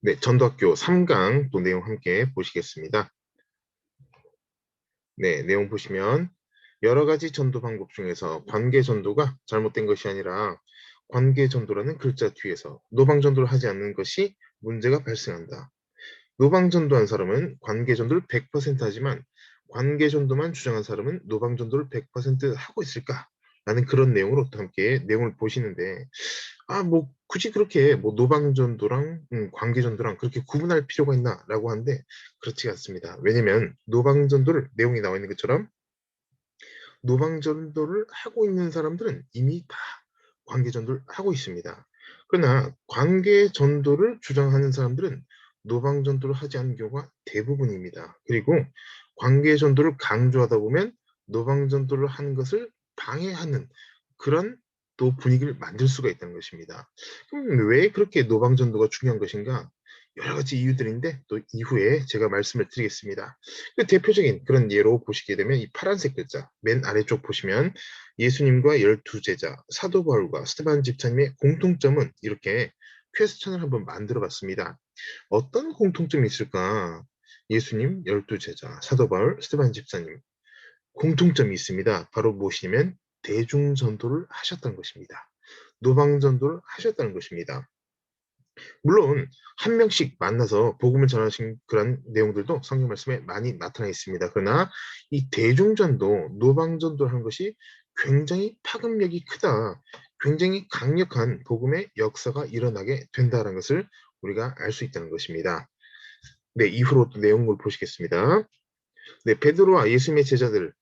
네, 전도학교 3강 또 내용 함께 보시겠습니다. 네, 내용 보시면 여러 가지 전도 방법 중에서 관계 전도가 잘못된 것이 아니라 관계 전도라는 글자 뒤에서 노방 전도를 하지 않는 것이 문제가 발생한다. 노방 전도한 사람은 관계 전도를 100% 하지만 관계 전도만 주장한 사람은 노방 전도를 100% 하고 있을까? 라는 그런 내용으로 또 함께 내용을 보시는데 뭐 굳이 그렇게 뭐 노방전도랑 관계전도랑 그렇게 구분할 필요가 있나라고 하는데 그렇지 않습니다. 왜냐면 노방전도를 내용이 나와 있는 것처럼 노방전도를 하고 있는 사람들은 이미 다 관계전도를 하고 있습니다. 그러나 관계전도를 주장하는 사람들은 노방전도를 하지 않는 경우가 대부분입니다. 그리고 관계전도를 강조하다 보면 노방전도를 하는 것을 방해하는 그런 또 분위기를 만들 수가 있다는 것입니다. 그럼 왜 그렇게 노방전도가 중요한 것인가? 여러 가지 이유들인데 또 이후에 제가 말씀을 드리겠습니다. 그 대표적인 그런 예로 보시게 되면 이 파란색 글자 맨 아래쪽 보시면 예수님과 12제자, 사도 바울과 스데반 집사님의 공통점은 이렇게 퀘스천을 한번 만들어 봤습니다. 어떤 공통점이 있을까? 예수님, 12제자, 사도 바울, 스데반 집사님 공통점이 있습니다. 바로 무엇이냐면 대중전도를 하셨다는 것입니다. 노방전도를 하셨다는 것입니다. 물론 한 명씩 만나서 복음을 전하신 그런 내용들도 성경 말씀에 많이 나타나 있습니다. 그러나 이 대중전도, 노방전도 하는 것이 굉장히 파급력이 크다. 굉장히 강력한 복음의 역사가 일어나게 된다는 것을 우리가 알 수 있다는 것입니다. 네, 이후로 또 내용을 보시겠습니다. 네, 베드로와 예수님의 제자들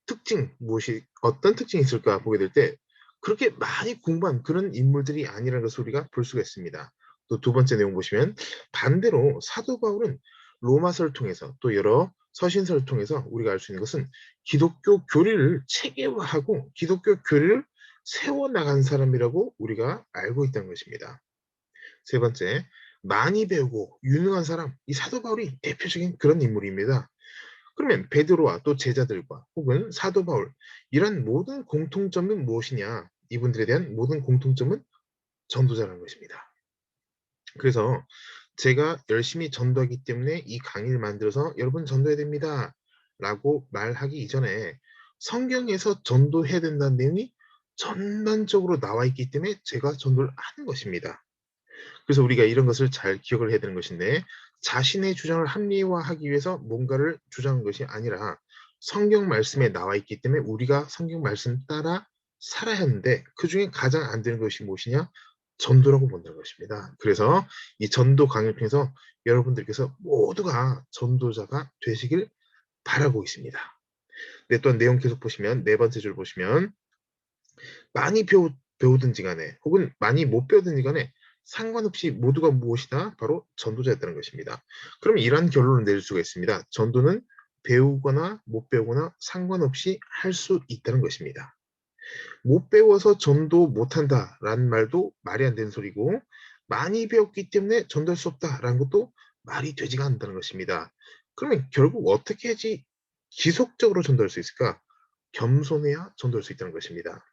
특징 무엇이 어떤 특징이 있을까 보게 될 때 그렇게 많이 공부한 그런 인물들이 아니라는 것을 우리가 볼 수가 있습니다. 또 두 번째 내용 보시면 반대로 사도 바울은 로마서를 통해서 또 여러 서신서를 통해서 우리가 알 수 있는 것은 기독교 교리를 체계화하고 기독교 교리를 세워나간 사람이라고 우리가 알고 있다는 것입니다. 세 번째, 많이 배우고 유능한 사람, 이 사도 바울이 대표적인 그런 인물입니다. 그러면 베드로와 또 제자들과 혹은 사도 바울 이런 모든 공통점은 무엇이냐? 이분들에 대한 모든 공통점은 전도자라는 것입니다. 그래서 제가 열심히 전도하기 때문에 이 강의를 만들어서 여러분 전도해야 됩니다. 라고 말하기 이전에 성경에서 전도해야 된다는 내용이 전반적으로 나와 있기 때문에 제가 전도를 하는 것입니다. 그래서 우리가 이런 것을 잘 기억을 해야 되는 것인데 자신의 주장을 합리화하기 위해서 뭔가를 주장한 것이 아니라 성경 말씀에 나와 있기 때문에 우리가 성경 말씀 따라 살아야 하는데 그중에 가장 안 되는 것이 무엇이냐? 전도라고 본다는 것입니다. 그래서 이 전도 강의를 통해서 여러분들께서 모두가 전도자가 되시길 바라고 있습니다. 네, 또 내용 계속 보시면 네 번째 줄 보시면 많이 배우든지 간에 혹은 많이 못 배우든지 간에 상관없이 모두가 무엇이다? 바로 전도자였다는 것입니다. 그럼 이러한 결론을 내릴 수가 있습니다. 전도는 배우거나 못 배우거나 상관없이 할 수 있다는 것입니다. 못 배워서 전도 못한다라는 말도 말이 안 되는 소리고 많이 배웠기 때문에 전도할 수 없다라는 것도 말이 되지가 않는다는 것입니다. 그러면 결국 어떻게 해야지 지속적으로 전도할 수 있을까? 겸손해야 전도할 수 있다는 것입니다.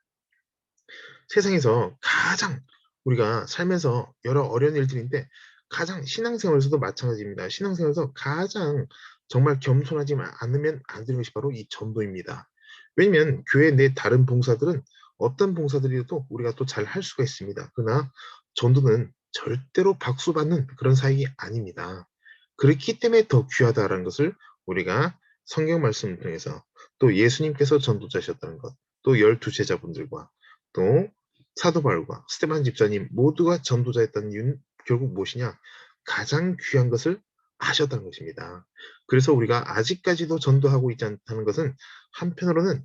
세상에서 가장 우리가 살면서 여러 어려운 일들인데 가장 신앙생활에서도 마찬가지입니다. 신앙생활에서 가장 정말 겸손하지 않으면 안 되는 것이 바로 이 전도입니다. 왜냐면 교회 내 다른 봉사들은 어떤 봉사들이라도 우리가 또 잘 할 수가 있습니다. 그러나 전도는 절대로 박수받는 그런 사역이 아닙니다. 그렇기 때문에 더 귀하다라는 것을 우리가 성경 말씀을 통해서 또 예수님께서 전도자셨다는 것, 또 12제자분들과 또 사도 바울과 스테반 집사님 모두가 전도자였다는 이유는 결국 무엇이냐? 가장 귀한 것을 아셨다는 것입니다. 그래서 우리가 아직까지도 전도하고 있지 않다는 것은 한편으로는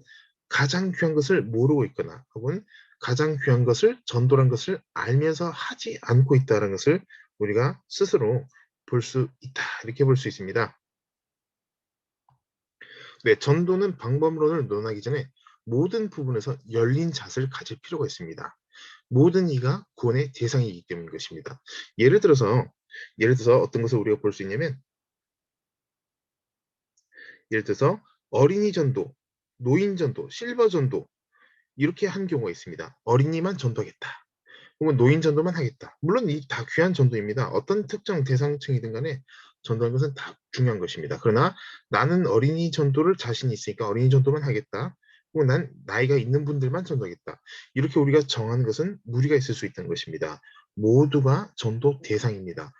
가장 귀한 것을 모르고 있거나 혹은 가장 귀한 것을 전도란 것을 알면서 하지 않고 있다는 것을 우리가 스스로 볼 수 있다. 이렇게 볼 수 있습니다. 네, 전도는 방법론을 논하기 전에 모든 부분에서 열린 자세를 가질 필요가 있습니다. 모든 이가 구원의 대상이기 때문인 것입니다. 예를 들어서 어떤 것을 우리가 볼 수 있냐면 예를 들어서 어린이 전도, 노인 전도, 실버 전도 이렇게 한 경우가 있습니다. 어린이만 전도하겠다. 혹은 노인 전도만 하겠다. 물론 이 다 귀한 전도입니다. 어떤 특정 대상층이든 간에 전도하는 것은 다 중요한 것입니다. 그러나 나는 어린이 전도를 자신 있으니까 어린이 전도만 하겠다. 혹은 난 나이가 있는 분들만 전도하겠다. 이렇게 우리가 정하는 것은 무리가 있을 수 있다는 것입니다. 모두가 전도 대상입니다.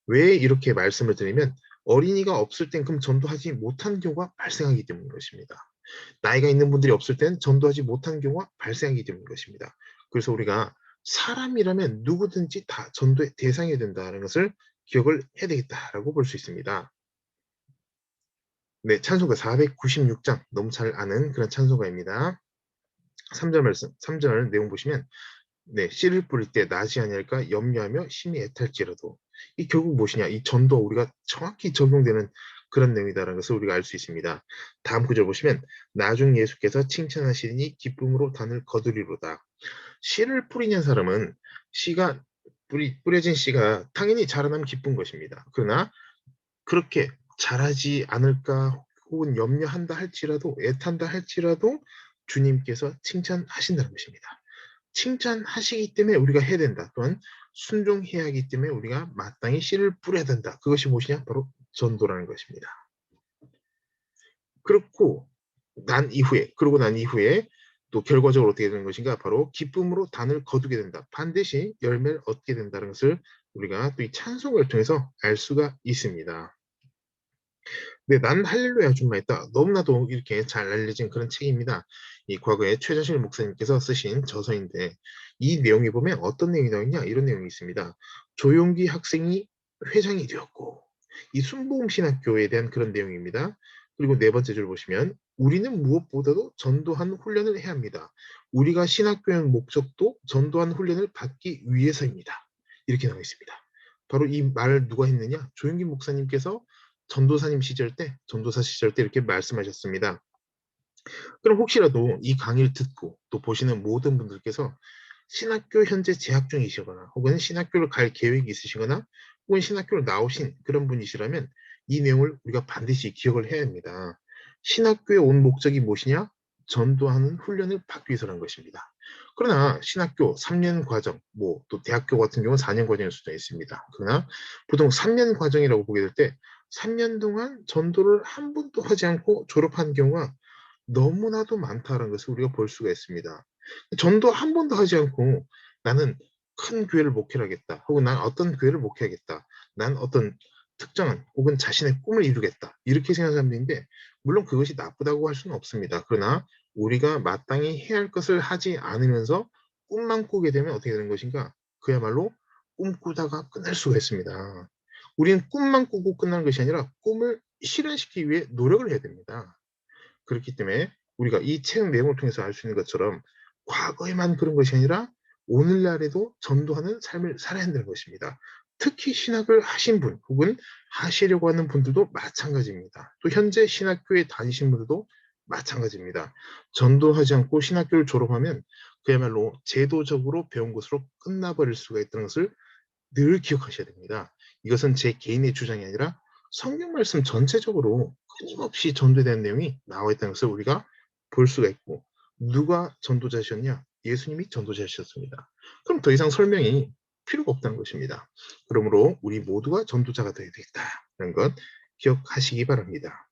왜 이렇게 말씀을 드리면 어린이가 없을 땐 그럼 전도하지 못한 경우가 발생하기 때문인 것입니다. 나이가 있는 분들이 없을 땐 전도하지 못한 경우가 발생하기 때문인 것입니다. 그래서 우리가 사람이라면 누구든지 다 전도의 대상이 된다는 것을 기억을 해야 되겠다라고 볼 수 있습니다. 네, 찬송가 496장 너무 잘 아는 그런 찬송가입니다. 3절 말씀, 3절 내용 보시면 네, 씨를 뿌릴 때 나지 아니할까 염려하며 심히 애탈지라도 이 결국 무엇이냐? 이 전도 우리가 정확히 적용되는 그런 내용이다라는 것을 우리가 알 수 있습니다. 다음 구절 보시면 나중 예수께서 칭찬하시니 기쁨으로 단을 거두리로다. 씨를 뿌리는 사람은 씨가 뿌려진 씨가 당연히 자라나면 기쁜 것입니다. 그러나 그렇게 잘하지 않을까 혹은 염려한다 할지라도 애탄다 할지라도 주님께서 칭찬하신다는 것입니다. 칭찬하시기 때문에 우리가 해야 된다. 또한 순종해야 하기 때문에 우리가 마땅히 씨를 뿌려야 된다. 그것이 무엇이냐? 바로 전도라는 것입니다. 그렇고 그러고 난 이후에 또 결과적으로 어떻게 되는 것인가? 바로 기쁨으로 단을 거두게 된다. 반드시 열매를 얻게 된다는 것을 우리가 또 이 찬송을 통해서 알 수가 있습니다. 네, 난 할렐루야 주만 있다. 너무나도 이렇게 잘 알려진 그런 책입니다. 이 과거에 최자실 목사님께서 쓰신 저서인데 이 내용에 보면 어떤 내용이 나오냐 이런 내용이 있습니다. 조용기 학생이 회장이 되었고 이 순복음신학교에 대한 그런 내용입니다. 그리고 네 번째 줄 보시면 우리는 무엇보다도 전도하는 훈련을 해야 합니다. 우리가 신학교의 목적도 전도하는 훈련을 받기 위해서입니다. 이렇게 나와 있습니다. 바로 이 말을 누가 했느냐? 조용기 목사님께서 전도사 시절 때 이렇게 말씀하셨습니다. 그럼 혹시라도 이 강의를 듣고 또 보시는 모든 분들께서 신학교 현재 재학 중이시거나 혹은 신학교를 갈 계획이 있으시거나 혹은 신학교를 나오신 그런 분이시라면 이 내용을 우리가 반드시 기억을 해야 합니다. 신학교에 온 목적이 무엇이냐? 전도하는 훈련을 받기 위해서라는 것입니다. 그러나 신학교 3년 과정, 뭐 또 대학교 같은 경우는 4년 과정일 수도 있습니다. 그러나 보통 3년 과정이라고 보게 될 때 3년 동안 전도를 한 번도 하지 않고 졸업한 경우가 너무나도 많다는 것을 우리가 볼 수가 있습니다. 전도 한 번도 하지 않고 나는 큰 교회를 목회하겠다. 혹은 난 어떤 교회를 목회하겠다. 난 어떤 특정한 혹은 자신의 꿈을 이루겠다. 이렇게 생각하는 사람들인데 물론 그것이 나쁘다고 할 수는 없습니다. 그러나 우리가 마땅히 해야 할 것을 하지 않으면서 꿈만 꾸게 되면 어떻게 되는 것인가? 그야말로 꿈꾸다가 끝날 수가 있습니다. 우리는 꿈만 꾸고 끝나는 것이 아니라 꿈을 실현시키기 위해 노력을 해야 됩니다. 그렇기 때문에 우리가 이 책 내용을 통해서 알 수 있는 것처럼 과거에만 그런 것이 아니라 오늘날에도 전도하는 삶을 살아야 한다는 것입니다. 특히 신학을 하신 분 혹은 하시려고 하는 분들도 마찬가지입니다. 또 현재 신학교에 다니신 분들도 마찬가지입니다. 전도하지 않고 신학교를 졸업하면 그야말로 제도적으로 배운 것으로 끝나버릴 수가 있다는 것을 늘 기억하셔야 됩니다. 이것은 제 개인의 주장이 아니라 성경 말씀 전체적으로 끊임없이 전도에 대한 내용이 나와 있다는 것을 우리가 볼 수가 있고 누가 전도자셨냐? 예수님이 전도자셨습니다. 그럼 더 이상 설명이 필요가 없다는 것입니다. 그러므로 우리 모두가 전도자가 되어야 되겠다는 것 기억하시기 바랍니다.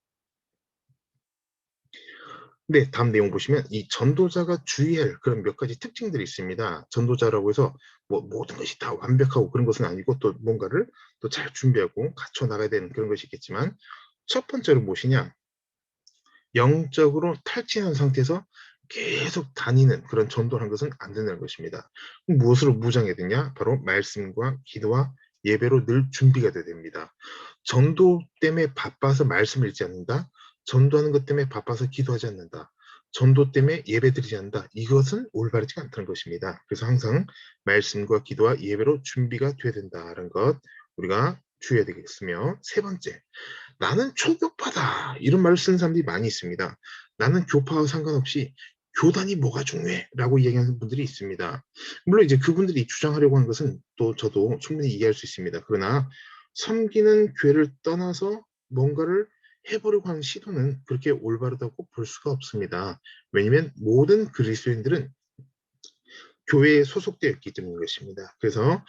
네, 다음 내용 보시면 이 전도자가 주의해야 할 그런 몇 가지 특징들이 있습니다. 전도자라고 해서 뭐 모든 것이 다 완벽하고 그런 것은 아니고 또 뭔가를 또 잘 준비하고 갖춰 나가야 되는 그런 것이 있겠지만 첫 번째로 무엇이냐? 영적으로 탈진한 상태에서 계속 다니는 그런 전도를 한 것은 안 된다는 것입니다. 무엇으로 무장해야 되냐? 바로 말씀과 기도와 예배로 늘 준비가 돼야 됩니다. 전도 때문에 바빠서 말씀을 읽지 않는다. 전도하는 것 때문에 바빠서 기도하지 않는다. 전도 때문에 예배드리지 않는다. 이것은 올바르지 않다는 것입니다. 그래서 항상 말씀과 기도와 예배로 준비가 돼야 된다는 것 우리가 주의해야 되겠으며 세 번째, 나는 초교파다. 이런 말을 쓰는 사람들이 많이 있습니다. 나는 교파와 상관없이 교단이 뭐가 중요해? 라고 이야기하는 분들이 있습니다. 물론 이제 그분들이 주장하려고 하는 것은 또 저도 충분히 이해할 수 있습니다. 그러나 섬기는 교회를 떠나서 뭔가를 해보려고 하는 시도는 그렇게 올바르다고 볼 수가 없습니다. 왜냐하면 모든 그리스도인들은 교회에 소속되어 있기 때문인 것입니다. 그래서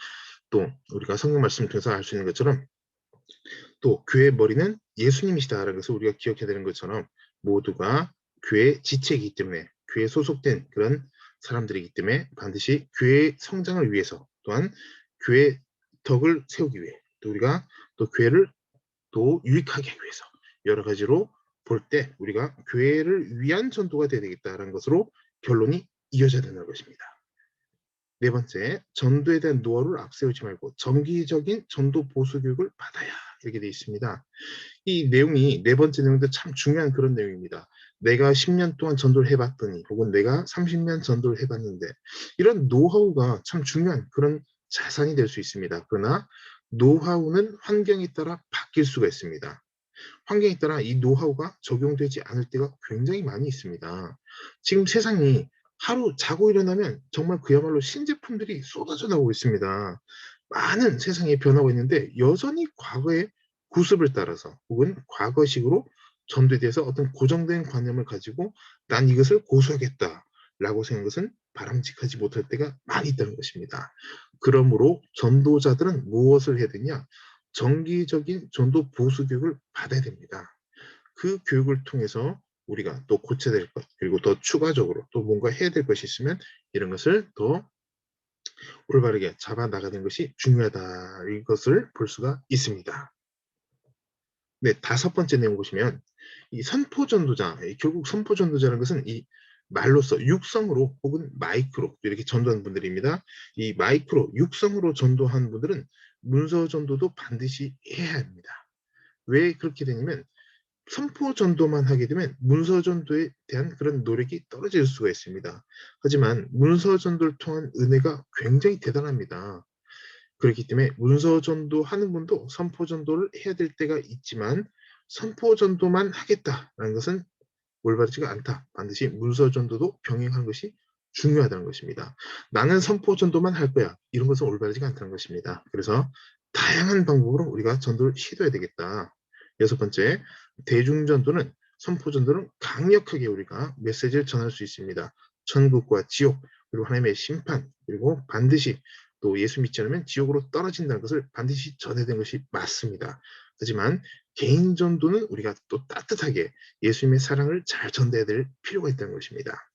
또 우리가 성경 말씀을 통해서 알 수 있는 것처럼 또 교회의 머리는 예수님이시다라는 것을 우리가 기억해야 되는 것처럼 모두가 교회 지체이기 때문에 교회에 소속된 그런 사람들이기 때문에 반드시 교회의 성장을 위해서 또한 교회 덕을 세우기 위해 또 우리가 또 교회를 또 유익하게 하기 위해서 여러 가지로 볼 때 우리가 교회를 위한 전도가 되어야 되겠다는 것으로 결론이 이어져야 된다는 것입니다. 네 번째, 전도에 대한 노하우를 앞세우지 말고 정기적인 전도 보수 교육을 받아야 이렇게 되어 있습니다. 이 내용이 네 번째 내용도 참 중요한 그런 내용입니다. 내가 10년 동안 전도를 해봤더니 혹은 내가 30년 전도를 해봤는데 이런 노하우가 참 중요한 그런 자산이 될 수 있습니다. 그러나 노하우는 환경에 따라 바뀔 수가 있습니다. 환경에 따라 이 노하우가 적용되지 않을 때가 굉장히 많이 있습니다. 지금 세상이 하루 자고 일어나면 정말 그야말로 신제품들이 쏟아져 나오고 있습니다. 많은 세상에 변하고 있는데 여전히 과거의 구습을 따라서 혹은 과거식으로 전도에 대해서 어떤 고정된 관념을 가지고 난 이것을 고수하겠다라고 생각한 것은 바람직하지 못할 때가 많이 있다는 것입니다. 그러므로 전도자들은 무엇을 해야 되냐? 정기적인 전도 보수 교육을 받아야 됩니다. 그 교육을 통해서 우리가 또 고쳐야 될 것, 그리고 더 추가적으로 또 뭔가 해야 될 것이 있으면 이런 것을 더 올바르게 잡아 나가는 것이 중요하다. 이것을 볼 수가 있습니다. 네, 다섯 번째 내용 보시면 이 선포전도자, 결국 선포전도자라는 것은 이 말로써 육성으로 혹은 마이크로 이렇게 전도하는 분들입니다. 이 마이크로 육성으로 전도하는 분들은 문서 전도도 반드시 해야 합니다. 왜 그렇게 되냐면 선포 전도만 하게 되면 문서 전도에 대한 그런 노력이 떨어질 수가 있습니다. 하지만 문서 전도를 통한 은혜가 굉장히 대단합니다. 그렇기 때문에 문서 전도하는 분도 선포 전도를 해야 될 때가 있지만 선포 전도만 하겠다라는 것은 올바르지가 않다. 반드시 문서 전도도 병행하는 것이 중요하다는 것입니다. 나는 선포 전도만 할 거야. 이런 것은 올바르지가 않다는 것입니다. 그래서 다양한 방법으로 우리가 전도를 시도해야 되겠다. 여섯 번째, 대중전도는 선포전도는 강력하게 우리가 메시지를 전할 수 있습니다. 천국과 지옥, 그리고 하나님의 심판, 그리고 반드시 또 예수 믿지 않으면 지옥으로 떨어진다는 것을 반드시 전해야 되는 것이 맞습니다. 하지만 개인 전도는 우리가 또 따뜻하게 예수님의 사랑을 잘 전달해야 될 필요가 있다는 것입니다.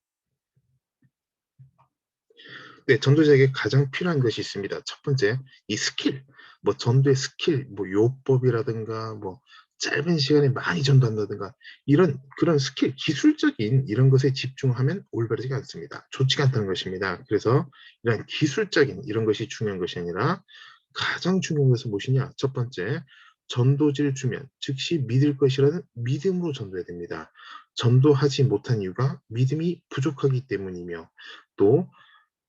네, 전도자에게 가장 필요한 것이 있습니다. 첫 번째, 이 스킬, 뭐 전도의 스킬, 뭐 요법이라든가, 뭐 짧은 시간에 많이 전도한다든가 이런 그런 스킬, 기술적인 이런 것에 집중하면 올바르지가 않습니다. 좋지가 않다는 것입니다. 그래서 이런 기술적인 이런 것이 중요한 것이 아니라 가장 중요한 것은 무엇이냐? 첫 번째, 전도지를 주면 즉시 믿을 것이라는 믿음으로 전도해야 됩니다. 전도하지 못한 이유가 믿음이 부족하기 때문이며 또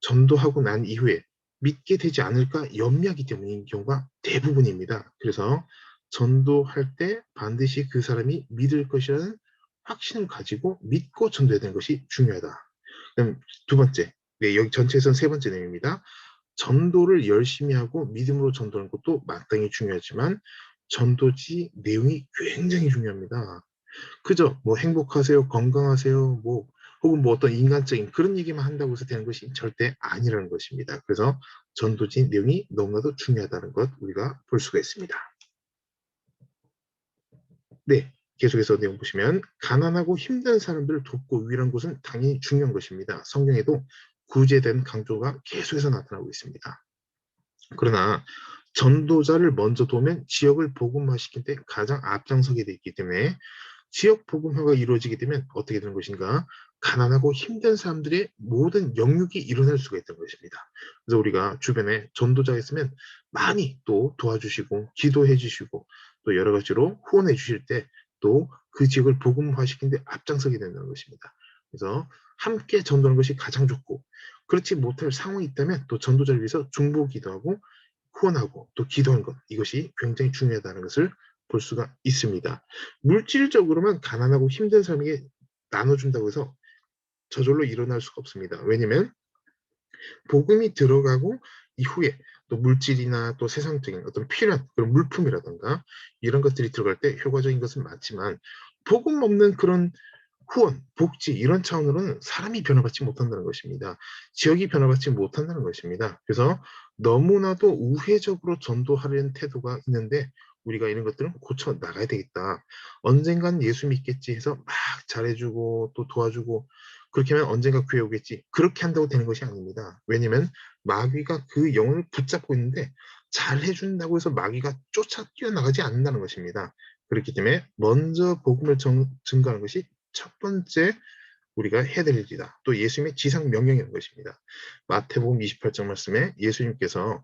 전도하고 난 이후에 믿게 되지 않을까 염려하기 때문인 경우가 대부분입니다. 그래서 전도할 때 반드시 그 사람이 믿을 것이라는 확신을 가지고 믿고 전도해야 되는 것이 중요하다. 그럼 두 번째, 네, 여기 전체에서는 세 번째 내용입니다. 전도를 열심히 하고 믿음으로 전도하는 것도 마땅히 중요하지만 전도지 내용이 굉장히 중요합니다. 그죠? 뭐 행복하세요, 건강하세요, 뭐 혹은 뭐 어떤 인간적인 그런 얘기만 한다고 해서 되는 것이 절대 아니라는 것입니다. 그래서 전도지 내용이 너무나도 중요하다는 것 우리가 볼 수가 있습니다. 네, 계속해서 내용 보시면 가난하고 힘든 사람들을 돕고 위로하는 것은 당연히 중요한 것입니다. 성경에도 구제에 대한 강조가 계속해서 나타나고 있습니다. 그러나 전도자를 먼저 도우면 지역을 복음화시킬 때 가장 앞장서게 돼 있기 때문에 지역 복음화가 이루어지게 되면 어떻게 되는 것인가? 가난하고 힘든 사람들의 모든 영육이 일어날 수가 있다는 것입니다. 그래서 우리가 주변에 전도자가 있으면 많이 또 도와주시고 기도해 주시고 또 여러 가지로 후원해 주실 때 또 그 지역을 복음화시키는 데 앞장서게 된다는 것입니다. 그래서 함께 전도하는 것이 가장 좋고 그렇지 못할 상황이 있다면 또 전도자를 위해서 중보기도 하고 후원하고 또 기도하는 것 이것이 굉장히 중요하다는 것을 볼 수가 있습니다. 물질적으로만 가난하고 힘든 사람에게 나눠준다고 해서 저절로 일어날 수가 없습니다. 왜냐하면 복음이 들어가고 이후에 또 물질이나 또 세상적인 어떤 필요한 그런 물품이라든가 이런 것들이 들어갈 때 효과적인 것은 맞지만 복음 없는 그런 후원, 복지 이런 차원으로는 사람이 변화받지 못한다는 것입니다. 지역이 변화받지 못한다는 것입니다. 그래서 너무나도 우회적으로 전도하려는 태도가 있는데 우리가 이런 것들은 고쳐 나가야 되겠다. 언젠간 예수 믿겠지 해서 막 잘해주고 또 도와주고 그렇게 하면 언젠가 교회 오겠지. 그렇게 한다고 되는 것이 아닙니다. 왜냐하면 마귀가 그 영혼을 붙잡고 있는데 잘해준다고 해서 마귀가 쫓아 뛰어나가지 않는다는 것입니다. 그렇기 때문에 먼저 복음을 증거하는 것이 첫 번째 우리가 해야 될 일이다. 또 예수님의 지상 명령이라는 것입니다. 마태복음 28장 말씀에 예수님께서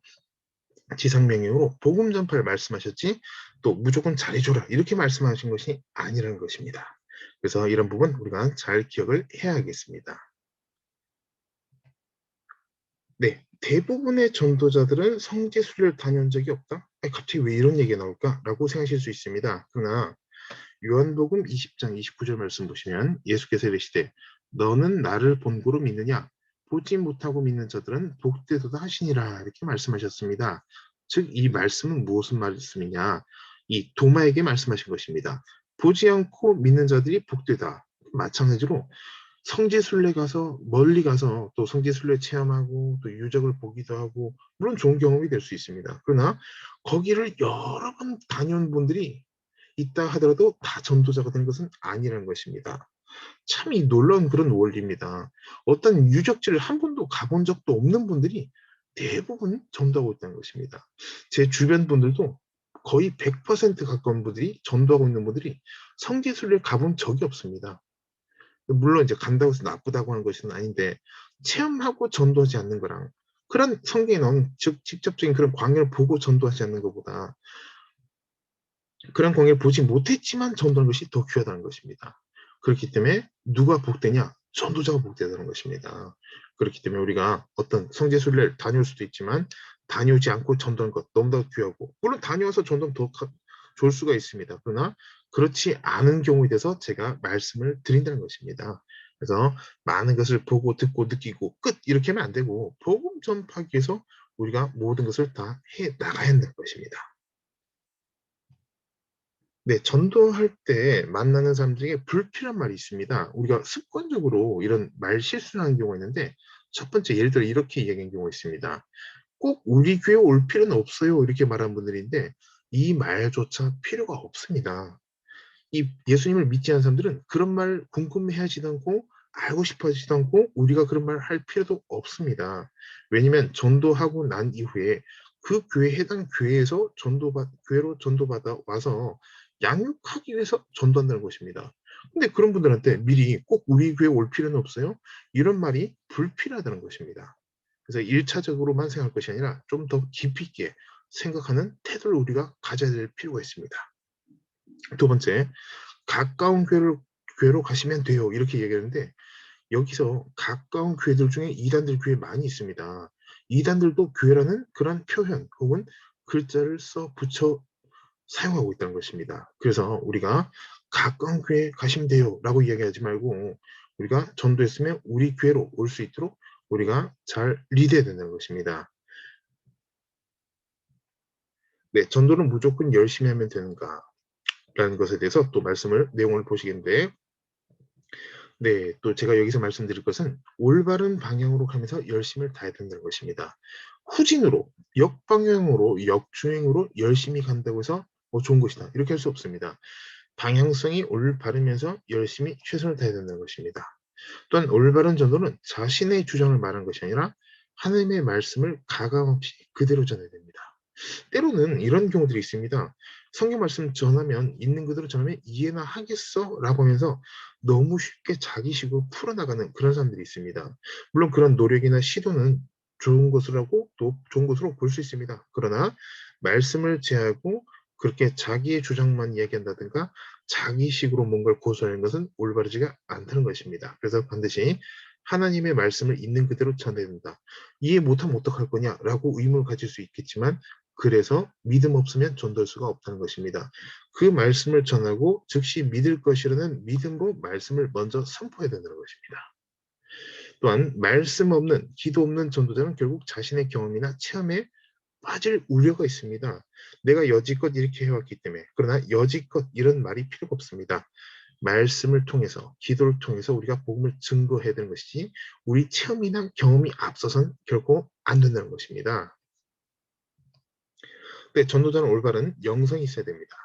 지상 명령으로 복음 전파를 말씀하셨지 또 무조건 잘해줘라 이렇게 말씀하신 것이 아니라는 것입니다. 그래서 이런 부분 우리가 잘 기억을 해야겠습니다. 네, 대부분의 전도자들은 성지 순례를 다녀온 적이 없다? 아니, 갑자기 왜 이런 얘기가 나올까? 라고 생각하실 수 있습니다. 그러나 요한복음 20장 29절 말씀 보시면 예수께서 이르시되 너는 나를 본고로 믿느냐 보지 못하고 믿는 자들은 복되도다 하시니라 이렇게 말씀하셨습니다. 즉 이 말씀은 무엇을 말씀이냐 이 도마에게 말씀하신 것입니다. 보지 않고 믿는 자들이 복되다. 마찬가지로 성지순례 가서 멀리 가서 또 성지순례 체험하고 또 유적을 보기도 하고 물론 좋은 경험이 될 수 있습니다. 그러나 거기를 여러 번 다녀온 분들이 있다 하더라도 다 전도자가 된 것은 아니라는 것입니다. 참 이 놀라운 그런 원리입니다. 어떤 유적지를 한 번도 가본 적도 없는 분들이 대부분 전도하고 있다는 것입니다. 제 주변 분들도 거의 100% 가까운 분들이 전도하고 있는 분들이 성지순례를 가본 적이 없습니다. 물론 이제 간다고 해서 나쁘다고 하는 것은 아닌데 체험하고 전도하지 않는 거랑 그런 성경에 나오는 즉 직접적인 그런 광야를 보고 전도하지 않는 것보다 그런 광야를 보지 못했지만 전도하는 것이 더 귀하다는 것입니다. 그렇기 때문에 누가 복되냐? 전도자가 복되다는 것입니다. 그렇기 때문에 우리가 어떤 성지순례를 다녀올 수도 있지만 다녀오지 않고 전도하는 것 너무 더 귀하고 물론 다녀와서 전도하면 더 좋을 수가 있습니다. 그러나 그렇지 않은 경우에 대해서 제가 말씀을 드린다는 것입니다. 그래서 많은 것을 보고 듣고 느끼고 끝 이렇게 하면 안 되고 복음 전파하기 위해서 우리가 모든 것을 다 해 나가야 한다는 것입니다. 네, 전도할 때 만나는 사람 중에 불필요한 말이 있습니다. 우리가 습관적으로 이런 말 실수를 하는 경우가 있는데 첫 번째 예를 들어 이렇게 이야기하는 경우가 있습니다. "꼭 우리 교회 올 필요는 없어요." 이렇게 말하는 분들인데 이 말조차 필요가 없습니다. 이 예수님을 믿지 않는 사람들은 그런 말 궁금해하지도 않고 알고 싶어 하지도 않고 우리가 그런 말 할 필요도 없습니다. 왜냐면 전도하고 난 이후에 그 교회 해당 교회에서 교회로 전도받아 와서 양육하기 위해서 전도한다는 것입니다. 근데 그런 분들한테 미리 "꼭 우리 교회 올 필요는 없어요." 이런 말이 불필요하다는 것입니다. 그래서 1차적으로만 생각할 것이 아니라 좀 더 깊이 있게 생각하는 태도를 우리가 가져야 될 필요가 있습니다. 두 번째, 가까운 교회로 가시면 돼요. 이렇게 얘기하는데 여기서 가까운 교회들 중에 이단들 교회 많이 있습니다. 이단들도 교회라는 그런 표현 혹은 글자를 써 붙여 사용하고 있다는 것입니다. 그래서 우리가 "가까운 교회 가시면 돼요."라고 이야기하지 말고 우리가 전도했으면 우리 교회로 올 수 있도록 우리가 잘 리드해야 된다는 것입니다. 네, 전도를 무조건 열심히 하면 되는가라는 것에 대해서 또 내용을 보시겠는데 네. 또 제가 여기서 말씀드릴 것은 올바른 방향으로 가면서 열심을 다해야 된다는 것입니다. 후진으로 역방향으로 역주행으로 열심히 간다고 해서 좋은 것이다. 이렇게 할 수 없습니다. 방향성이 올바르면서 열심히 최선을 다해야 된다는 것입니다. 또한 올바른 전도는 자신의 주장을 말하는 것이 아니라 하나님의 말씀을 가감없이 그대로 전해야 됩니다. 때로는 이런 경우들이 있습니다. 성경 말씀 전하면 있는 그대로 전하면 "이해나 하겠어?"라고 하면서 너무 쉽게 자기식으로 풀어나가는 그런 사람들이 있습니다. 물론 그런 노력이나 시도는 좋은 것이라고 또 좋은 것으로 볼 수 있습니다. 그러나 말씀을 제하고 그렇게 자기의 주장만 이야기한다든가 자기식으로 뭔가를 고수하는 것은 올바르지가 않다는 것입니다. 그래서 반드시 하나님의 말씀을 있는 그대로 전해야 된다. "이해 못하면 어떡할 거냐?"라고 의문을 가질 수 있겠지만 그래서 믿음 없으면 전도할 수가 없다는 것입니다. 그 말씀을 전하고 즉시 믿을 것이라는 믿음으로 말씀을 먼저 선포해야 된다는 것입니다. 또한 말씀 없는 기도 없는 전도자는 결국 자신의 경험이나 체험에 빠질 우려가 있습니다. 내가 여지껏 이렇게 해왔기 때문에 그러나 여지껏 이런 말이 필요가 없습니다. 말씀을 통해서 기도를 통해서 우리가 복음을 증거해야 되는 것이지 우리 체험이나 경험이 앞서선 결코 안 된다는 것입니다. 네, 전도자는 올바른 영성이 있어야 됩니다.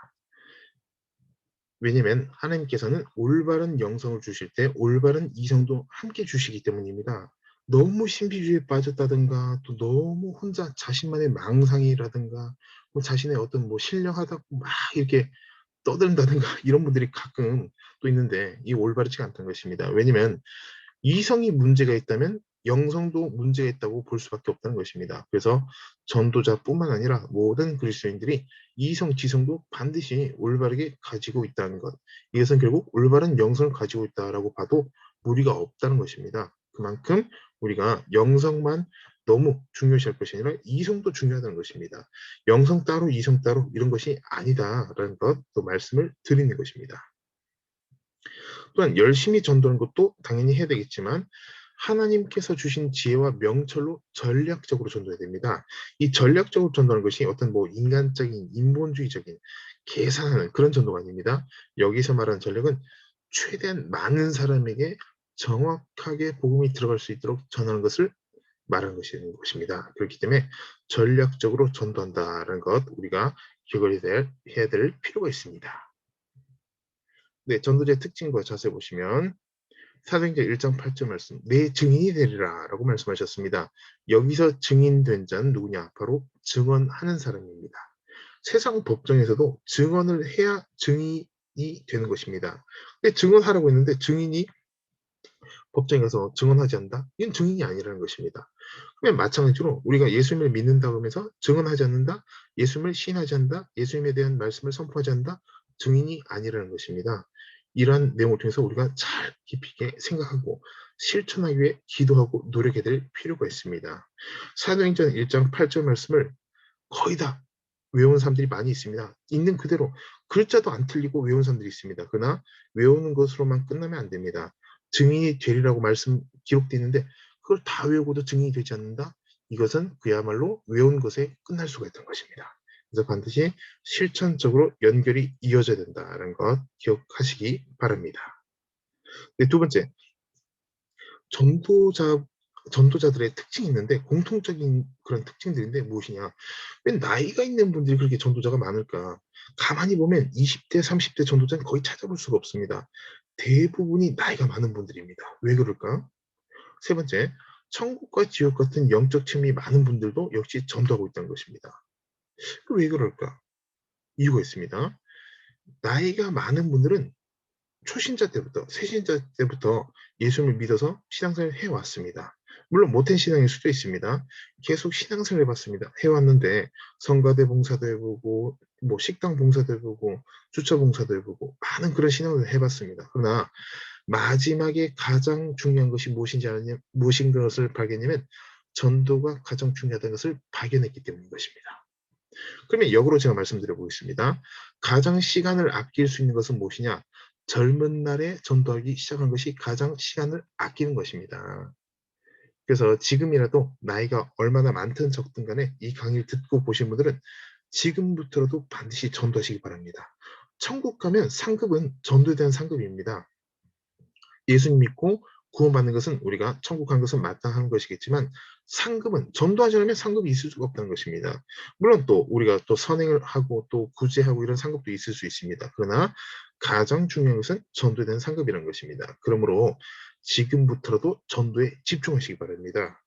왜냐면 하나님께서는 올바른 영성을 주실 때 올바른 이성도 함께 주시기 때문입니다. 너무 신비주의에 빠졌다든가 또 너무 혼자 자신만의 망상이라든가 뭐 자신의 어떤 뭐 신령하다고 막 이렇게 떠든다든가 이런 분들이 가끔 또 있는데 이 올바르지가 않다는 것입니다. 왜냐면 이성이 문제가 있다면 영성도 문제가 있다고 볼 수밖에 없다는 것입니다. 그래서 전도자뿐만 아니라 모든 그리스도인들이 이성, 지성도 반드시 올바르게 가지고 있다는 것. 이것은 결국 올바른 영성을 가지고 있다라고 봐도 무리가 없다는 것입니다. 그만큼 우리가 영성만 너무 중요시할 것이 아니라 이성도 중요하다는 것입니다. 영성 따로 이성 따로 이런 것이 아니다라는 것 또 말씀을 드리는 것입니다. 또한 열심히 전도하는 것도 당연히 해야 되겠지만 하나님께서 주신 지혜와 명철로 전략적으로 전도해야 됩니다. 이 전략적으로 전도하는 것이 어떤 뭐 인간적인 인본주의적인 계산하는 그런 전도가 아닙니다. 여기서 말하는 전략은 최대한 많은 사람에게 정확하게 복음이 들어갈 수 있도록 전하는 것을 말하는 것입니다. 그렇기 때문에 전략적으로 전도한다는 것 우리가 기억을 해야 될 필요가 있습니다. 네, 전도자의 특징과 자세히 보시면 사도행전 1장 8절 말씀 내 증인이 되리라 라고 말씀하셨습니다. 여기서 증인된 자는 누구냐? 바로 증언하는 사람입니다. 세상 법정에서도 증언을 해야 증인이 되는 것입니다. 근데 증언하라고 했는데 증인이 법정에 가서 증언하지 않는다? 이건 증인이 아니라는 것입니다. 그러면 마찬가지로 우리가 예수님을 믿는다고 하면서 증언하지 않는다? 예수님을 시인하지 않는다? 예수님에 대한 말씀을 선포하지 않는다? 증인이 아니라는 것입니다. 이러한 내용을 통해서 우리가 잘 깊이 있게 생각하고 실천하기 위해 기도하고 노력해야 될 필요가 있습니다. 사도행전 1장 8절 말씀을 거의 다 외우는 사람들이 많이 있습니다. 있는 그대로 글자도 안 틀리고 외우는 사람들이 있습니다. 그러나 외우는 것으로만 끝나면 안 됩니다. 증인이 되리라고 말씀 기록되어 있는데 그걸 다 외우고도 증인이 되지 않는다? 이것은 그야말로 외운 것에 끝날 수가 있다는 것입니다. 그래서 반드시 실천적으로 연결이 이어져야 된다는 것 기억하시기 바랍니다. 네, 두 번째, 전도자 전도자들의 특징이 있는데 공통적인 그런 특징들인데 무엇이냐? 왜 나이가 있는 분들이 그렇게 전도자가 많을까? 가만히 보면 20대, 30대 전도자는 거의 찾아볼 수가 없습니다. 대부분이 나이가 많은 분들입니다. 왜 그럴까? 세 번째, 천국과 지옥 같은 영적 체험이 많은 분들도 역시 전도하고 있다는 것입니다. 왜 그럴까? 이유가 있습니다. 나이가 많은 분들은 초신자 때부터 새신자 때부터 예수님을 믿어서 신앙생활을 해왔습니다. 물론 못한 신앙일 수도 있습니다. 계속 신앙생활을 해봤습니다. 해왔는데 성가대 봉사도 해보고 뭐 식당 봉사도 해보고 주차 봉사도 해보고 많은 그런 신앙을 해봤습니다. 그러나 마지막에 가장 중요한 것이 무엇인 것을 발견하면 전도가 가장 중요하다는 것을 발견했기 때문인 것입니다. 그러면 역으로 제가 말씀드려 보겠습니다. 가장 시간을 아낄 수 있는 것은 무엇이냐? 젊은 날에 전도하기 시작한 것이 가장 시간을 아끼는 것입니다. 그래서 지금이라도 나이가 얼마나 많든 적든 간에 이 강의를 듣고 보신 분들은 지금부터라도 반드시 전도하시기 바랍니다. 천국 가면 상급은 전도에 대한 상급입니다. 예수님 믿고 구원받는 것은 우리가 천국 간 것은 마땅한 것이겠지만 상급은 전도하지 않으면 상급이 있을 수가 없다는 것입니다. 물론 또 우리가 또 선행을 하고 또 구제하고 이런 상급도 있을 수 있습니다. 그러나 가장 중요한 것은 전도에 대한 상급이라는 것입니다. 그러므로 지금부터라도 전도에 집중하시기 바랍니다.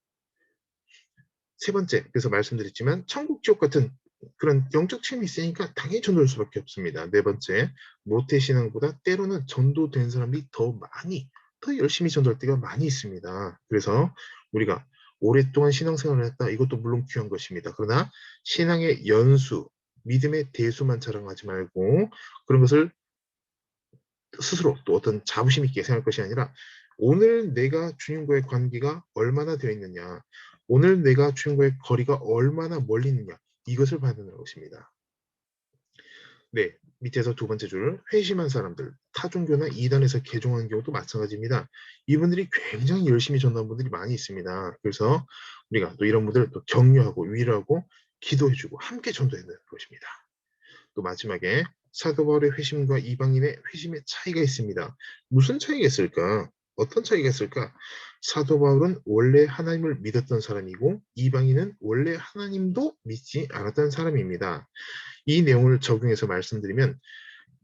세 번째, 그래서 말씀드렸지만 천국 지옥 같은 그런 영적 체험이 있으니까 당연히 전도할 수밖에 없습니다. 네 번째, 모태신앙보다 때로는 전도된 사람이 더 열심히 전도할 때가 많이 있습니다. 그래서 우리가 오랫동안 신앙생활을 했다. 이것도 물론 귀한 것입니다. 그러나 신앙의 연수, 믿음의 대수만 자랑하지 말고 그런 것을 스스로 또 어떤 자부심 있게 생각할 것이 아니라 오늘 내가 주님과의 관계가 얼마나 되어 있느냐, 오늘 내가 주님과의 거리가 얼마나 멀리 있느냐, 이것을 봐야 되는 것입니다. 네, 밑에서 두 번째 줄, 회심한 사람들, 타종교나 이단에서 개종하는 경우도 마찬가지입니다. 이분들이 굉장히 열심히 전도한 분들이 많이 있습니다. 그래서 우리가 또 이런 분들을 또 격려하고 위로하고 기도해주고 함께 전도해야 되는 것입니다. 또 마지막에 사도 바울의 회심과 이방인의 회심의 차이가 있습니다. 무슨 차이가 있을까? 어떤 차이가 있을까? 사도 바울은 원래 하나님을 믿었던 사람이고 이방인은 원래 하나님도 믿지 않았던 사람입니다. 이 내용을 적용해서 말씀드리면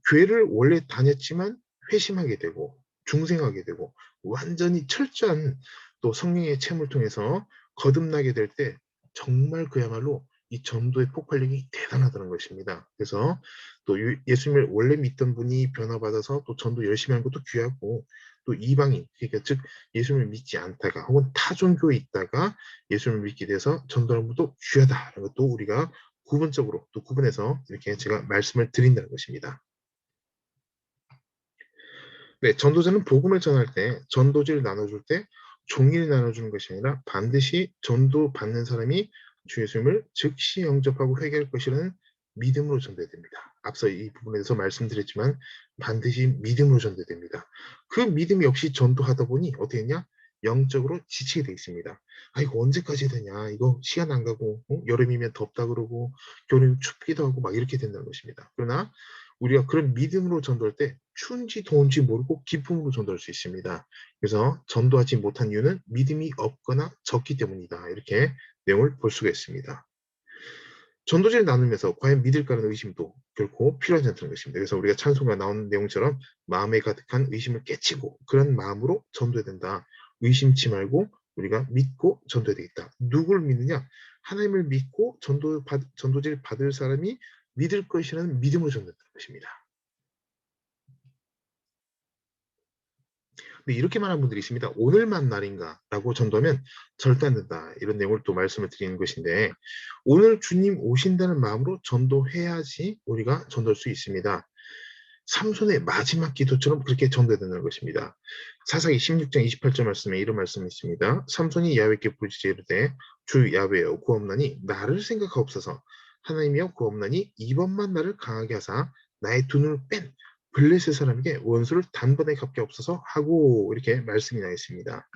교회를 원래 다녔지만 회심하게 되고 중생하게 되고 완전히 철저한 또 성령의 체험을 통해서 거듭나게 될 때 정말 그야말로 이 전도의 폭발력이 대단하다는 것입니다. 그래서 또 예수님을 원래 믿던 분이 변화받아서 또 전도 열심히 하는 것도 귀하고 또 이방인 그러니까 즉 예수님을 믿지 않다가 혹은 타종교에 있다가 예수님을 믿게 돼서 전도하는 것도 귀하다는 것도 우리가 구분적으로 또 구분해서 이렇게 제가 말씀을 드린다는 것입니다. 네, 전도자는 복음을 전할 때, 전도지를 나눠줄 때 종일 나눠주는 것이 아니라 반드시 전도받는 사람이 주 예수님을 즉시 영접하고 회개할 것이라는 믿음으로 전도됩니다. 앞서 이 부분에 대해서 말씀드렸지만 반드시 믿음으로 전도됩니다. 그 믿음 역시 전도하다 보니 어떻게 했냐? 영적으로 지치게 돼 있습니다. 아, 이거 언제까지 되냐? 이거 시간 안 가고, 여름이면 덥다 그러고, 겨울이면 춥기도 하고 막 이렇게 된다는 것입니다. 그러나 우리가 그런 믿음으로 전도할 때 추운지 더운지 모르고 기쁨으로 전도할 수 있습니다. 그래서 전도하지 못한 이유는 믿음이 없거나 적기 때문이다. 이렇게 내용을 볼 수가 있습니다. 전도지를 나누면서 과연 믿을까라는 의심도 결코 필요하지 않다는 것입니다. 그래서 우리가 찬송가 나오는 내용처럼 마음에 가득한 의심을 깨치고 그런 마음으로 전도해야 된다. 의심치 말고 우리가 믿고 전도해야 되겠다. 누구를 믿느냐? 하나님을 믿고 전도지를 받을 사람이 믿을 것이라는 믿음으로 전도한다는 것입니다. 근데 이렇게 말하는 분들이 있습니다. 오늘만 날인가? 라고 전도하면 절대 안 된다. 이런 내용을 또 말씀을 드리는 것인데 오늘 주님 오신다는 마음으로 전도해야지 우리가 전도할 수 있습니다. 삼손의 마지막 기도처럼 그렇게 전도해야 된다는 것입니다. 사사기 16장 28절 말씀에 이런 말씀이 있습니다. 삼손이 야훼께 부르짖어 이르되 주 야훼여 구옵나니 나를 생각하옵소서 하나님이여 구옵나니 이번만 나를 강하게 하사 나의 두 눈을 뺀 블레셋 사람에게 원수를 단번에 갚게 없어서 하고 이렇게 말씀이 나 있습니다.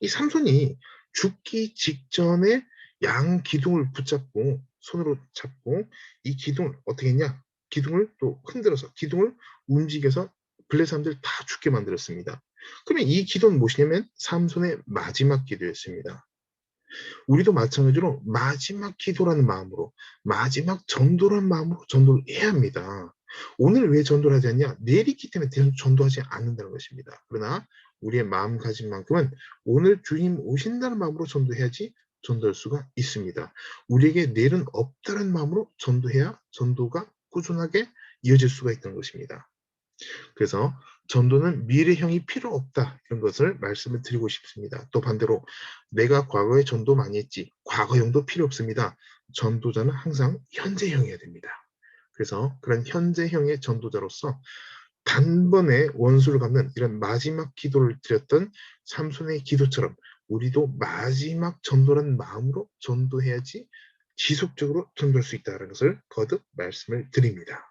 이 삼손이 죽기 직전에 양 기둥을 붙잡고 손으로 잡고 이 기둥을 어떻게 했냐? 기둥을 또 흔들어서 기둥을 움직여서 블레셋 사람들 다 죽게 만들었습니다. 그러면 이 기도는 무엇이냐면 삼손의 마지막 기도였습니다. 우리도 마찬가지로 마지막 기도라는 마음으로 마지막 전도라는 마음으로 전도를 해야 합니다. 오늘 왜 전도를 하지 않냐? 내일 있기 때문에 전도하지 않는다는 것입니다. 그러나 우리의 마음가짐만큼은 오늘 주님 오신다는 마음으로 전도해야지 전도할 수가 있습니다. 우리에게 내일은 없다는 마음으로 전도해야 전도가 꾸준하게 이어질 수가 있다는 것입니다. 그래서 전도는 미래형이 필요 없다 이런 것을 말씀을 드리고 싶습니다. 또 반대로 내가 과거에 전도 많이 했지 과거형도 필요 없습니다. 전도자는 항상 현재형이어야 됩니다. 그래서 그런 현재형의 전도자로서 단번에 원수를 갚는 이런 마지막 기도를 드렸던 삼손의 기도처럼 우리도 마지막 전도라는 마음으로 전도해야지 지속적으로 전도할 수 있다는 것을 거듭 말씀을 드립니다.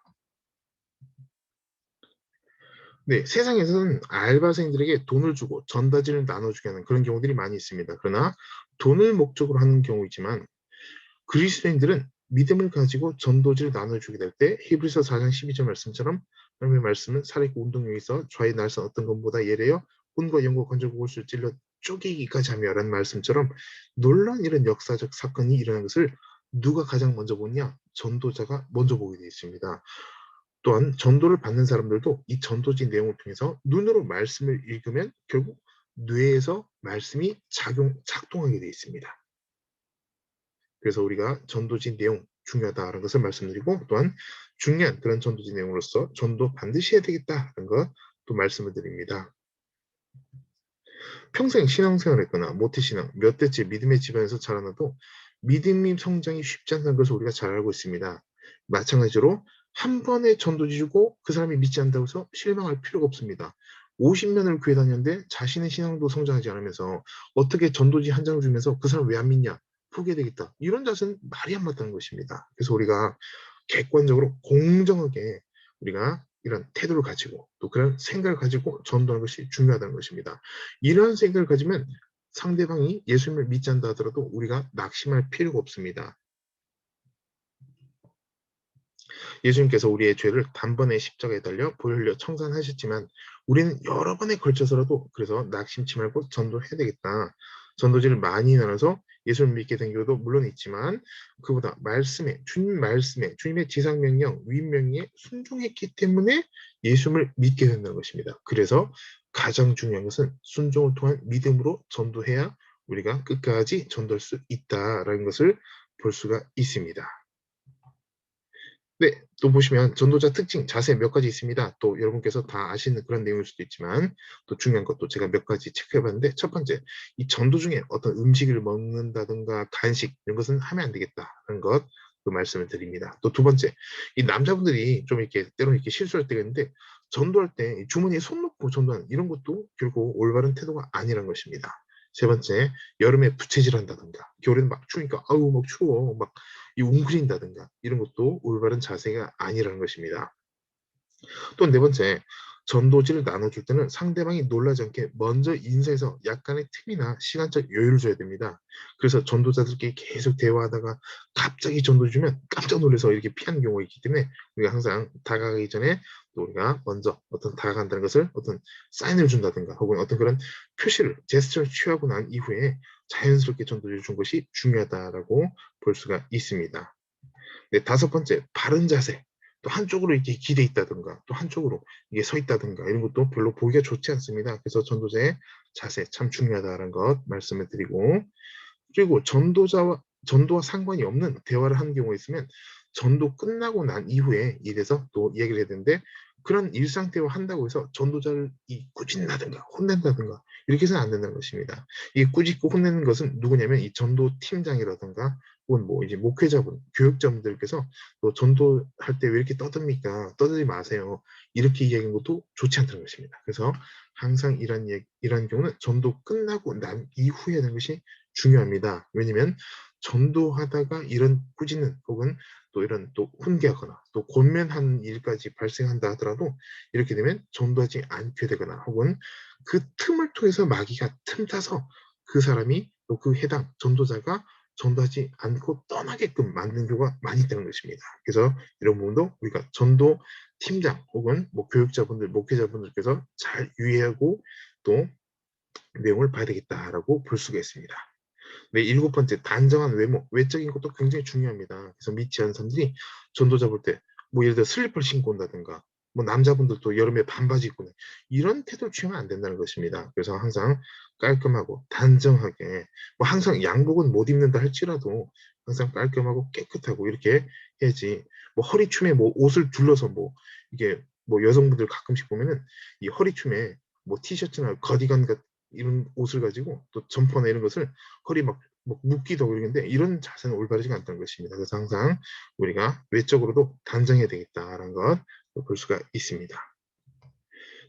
네, 세상에서는 알바생들에게 돈을 주고 전다지를 나눠주게 하는 그런 경우들이 많이 있습니다. 그러나 돈을 목적으로 하는 경우이지만 그리스도인들은 믿음을 가지고 전도지를 나눠주게 될 때 히브리서 4장 12절 말씀처럼 하나님의 말씀은 살아있고 운동력에 있어 좌의 날선 어떤 것보다 예래요 혼과 영과 건조고 골수를 찔러 쪼개기까지 하며 라는 말씀처럼 놀라운 이런 역사적 사건이 일어난 것을 누가 가장 먼저 보냐? 전도자가 먼저 보게 되어 있습니다. 또한 전도를 받는 사람들도 이 전도지 내용을 통해서 눈으로 말씀을 읽으면 결국 뇌에서 말씀이 작동하게 되어 있습니다. 그래서 우리가 전도지 내용 중요하다는 것을 말씀드리고 또한 중요한 그런 전도지 내용으로서 전도 반드시 해야 되겠다는 것도 말씀을 드립니다. 평생 신앙생활을 했거나 모태신앙, 몇 대째 믿음의 집안에서 자라나도 믿음의 성장이 쉽지 않다는 것을 우리가 잘 알고 있습니다. 마찬가지로 한 번에 전도지 주고 그 사람이 믿지 않는다고 해서 실망할 필요가 없습니다. 50년을 교회 다녔는데 자신의 신앙도 성장하지 않으면서 어떻게 전도지 한 장을 주면서 그 사람 왜 안 믿냐? 포기해야 되겠다. 이런 자세는 말이 안 맞다는 것입니다. 그래서 우리가 객관적으로 공정하게 우리가 이런 태도를 가지고 또 그런 생각을 가지고 전도하는 것이 중요하다는 것입니다. 이런 생각을 가지면 상대방이 예수님을 믿지 않는다 하더라도 우리가 낙심할 필요가 없습니다. 예수님께서 우리의 죄를 단번에 십자가에 달려 보혈 흘려 청산하셨지만 우리는 여러 번에 걸쳐서라도 그래서 낙심치 말고 전도해야 되겠다. 전도지를 많이 나눠서 예수를 믿게 된 경우도 물론 있지만 그보다 주님 말씀에 주님의 지상명령, 위임명령에 순종했기 때문에 예수를 믿게 된다는 것입니다. 그래서 가장 중요한 것은 순종을 통한 믿음으로 전도해야 우리가 끝까지 전도할 수 있다라는 것을 볼 수가 있습니다. 네, 또 보시면 전도자 특징, 자세 몇 가지 있습니다. 또 여러분께서 다 아시는 그런 내용일 수도 있지만 또 중요한 것도 제가 몇 가지 체크해봤는데 첫 번째, 이 전도 중에 어떤 음식을 먹는다든가 간식 이런 것은 하면 안 되겠다는 것, 그 말씀을 드립니다. 또 두 번째, 이 남자분들이 좀 이렇게 때로는 이렇게 실수할 때가 있는데 전도할 때 주머니에 손 놓고 전도하는 이런 것도 결국 올바른 태도가 아니란 것입니다. 세 번째, 여름에 부채질한다든가 겨울에는 막 추우니까 아우 막 추워 막 이 웅크린다든가 이런 것도 올바른 자세가 아니라는 것입니다. 또 네 번째, 전도지를 나눠줄 때는 상대방이 놀라지 않게 먼저 인사해서 약간의 틈이나 시간적 여유를 줘야 됩니다. 그래서 전도자들끼리 계속 대화하다가 갑자기 전도 주면 깜짝 놀라서 이렇게 피하는 경우가 있기 때문에 우리가 항상 다가가기 전에 또 우리가 먼저 어떤 다가간다는 것을 어떤 사인을 준다든가 혹은 어떤 그런 표시를 제스처를 취하고 난 이후에 자연스럽게 전도를 준 것이 중요하다라고 볼 수가 있습니다. 네, 다섯 번째, 바른 자세. 또 한쪽으로 이렇게 기대 있다든가 또 한쪽으로 이게 서 있다든가 이런 것도 별로 보기가 좋지 않습니다. 그래서 전도자의 자세 참 중요하다는 것 말씀을 드리고 그리고 전도와 상관이 없는 대화를 하는 경우가 있으면 전도 끝나고 난 이후에 이래서 또 얘기를 해야 되는데 그런 일상 대화 한다고 해서 전도자를 꾸짖는다든가 혼낸다든가 이렇게 해서는 안 된다는 것입니다. 이 꾸짖고 혼내는 것은 누구냐면 이 전도 팀장이라든가 혹은 뭐 이제 목회자분, 교육자분들께서 또 전도할 때 왜 이렇게 떠듭니까? 떠들지 마세요. 이렇게 이야기하는 것도 좋지 않다는 것입니다. 그래서 항상 이런 경우는 전도 끝나고 난 이후에 하는 것이 중요합니다. 왜냐면 전도하다가 이런 꾸짖는 혹은 또 이런 또 훈계하거나 또 권면하는 일까지 발생한다 하더라도 이렇게 되면 전도하지 않게 되거나 혹은 그 틈을 통해서 마귀가 틈타서 그 사람이 또 그 해당 전도자가 전도하지 않고 떠나게끔 만드는 경우가 많이 있다는 것입니다. 그래서 이런 부분도 우리가 전도 팀장 혹은 뭐 교육자분들, 목회자분들께서 잘 유의하고 또 내용을 봐야 되겠다라고 볼 수가 있습니다. 네, 일곱 번째, 단정한 외모, 외적인 것도 굉장히 중요합니다. 그래서 믿지 않는 사람들이 전도자 볼 때, 뭐 예를 들어 슬리퍼를 신고 온다든가, 뭐 남자분들도 여름에 반바지 입고 오는 이런 태도를 취하면 안 된다는 것입니다. 그래서 항상 깔끔하고 단정하게, 뭐 항상 양복은 못 입는다 할지라도 항상 깔끔하고 깨끗하고 이렇게 해야지. 뭐 허리춤에 뭐 옷을 둘러서 뭐 이게 뭐 여성분들 가끔씩 보면은 이 허리춤에 뭐 티셔츠나 거디건 같은 이런 옷을 가지고 또 점퍼나 이런 것을 허리 막 묶기도 하고 이러는데 이런 자세는 올바르지가 않다는 것입니다. 그래서 항상 우리가 외적으로도 단정해야 되겠다라는 것 볼 수가 있습니다.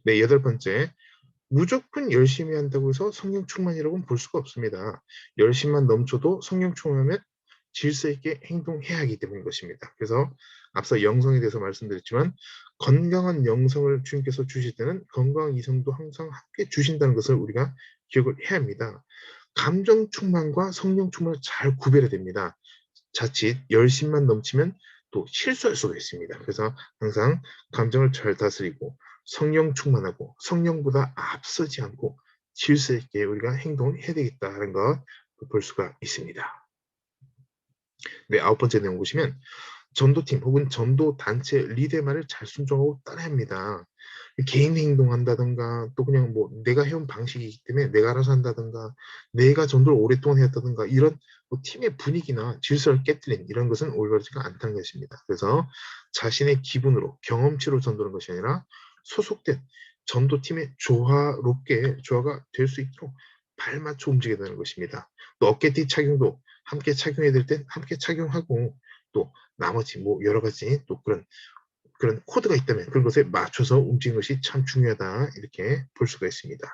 네, 여덟 번째, 무조건 열심히 한다고 해서 성령 충만이라고는 볼 수가 없습니다. 열심만 넘쳐도 성령 충만하면 질서 있게 행동해야 하기 때문인 것입니다. 그래서 앞서 영성에 대해서 말씀드렸지만 건강한 영성을 주님께서 주실 때는 건강한 이성도 항상 함께 주신다는 것을 우리가 기억을 해야 합니다. 감정 충만과 성령 충만을 잘 구별해야 됩니다. 자칫 열심만 넘치면 또 실수할 수가 있습니다. 그래서 항상 감정을 잘 다스리고 성령 충만하고 성령보다 앞서지 않고 질서 있게 우리가 행동을 해야 되겠다는 것 볼 수가 있습니다. 네, 아홉 번째 내용 보시면 전도팀 혹은 전도단체 리더의 말을 잘 순종하고 따라야 합니다. 개인 행동한다든가 또 그냥 뭐 내가 해온 방식이기 때문에 내가 알아서 한다든가 내가 전도를 오랫동안 해왔다든가 이런 뭐 팀의 분위기나 질서를 깨뜨린 이런 것은 올바르지가 않다는 것입니다. 그래서 자신의 기분으로 경험치로 전도하는 것이 아니라 소속된 전도팀의 조화가 될 수 있도록 발맞춰 움직여야 되는 것입니다. 또 어깨띠 착용도 함께 착용해야 될 땐 함께 착용하고 또 나머지 뭐 여러 가지 또 그런 코드가 있다면 그런 것에 맞춰서 움직이는 것이 참 중요하다 이렇게 볼 수가 있습니다.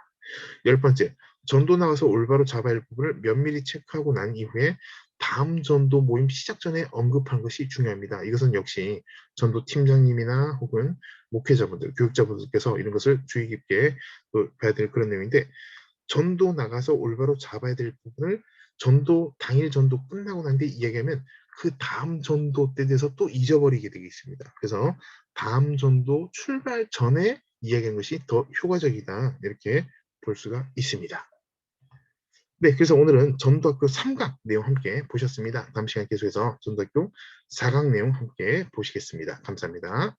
열 번째, 전도 나가서 올바로 잡아야 할 부분을 면밀히 체크하고 난 이후에 다음 전도 모임 시작 전에 언급하는 것이 중요합니다. 이것은 역시 전도 팀장님이나 혹은 목회자분들, 교육자분들께서 이런 것을 주의 깊게 봐야 될 그런 내용인데 전도 나가서 올바로 잡아야 될 부분을 전도 당일 전도 끝나고 난 뒤에 이야기하면 그다음 전도 때 돼서 또 잊어버리게 되어 있습니다. 그래서 다음 전도 출발 전에 이야기하는 것이 더 효과적이다. 이렇게 볼 수가 있습니다. 네, 그래서 오늘은 전도학교 3강 내용 함께 보셨습니다. 다음 시간에 계속해서 전도학교 4강 내용 함께 보시겠습니다. 감사합니다.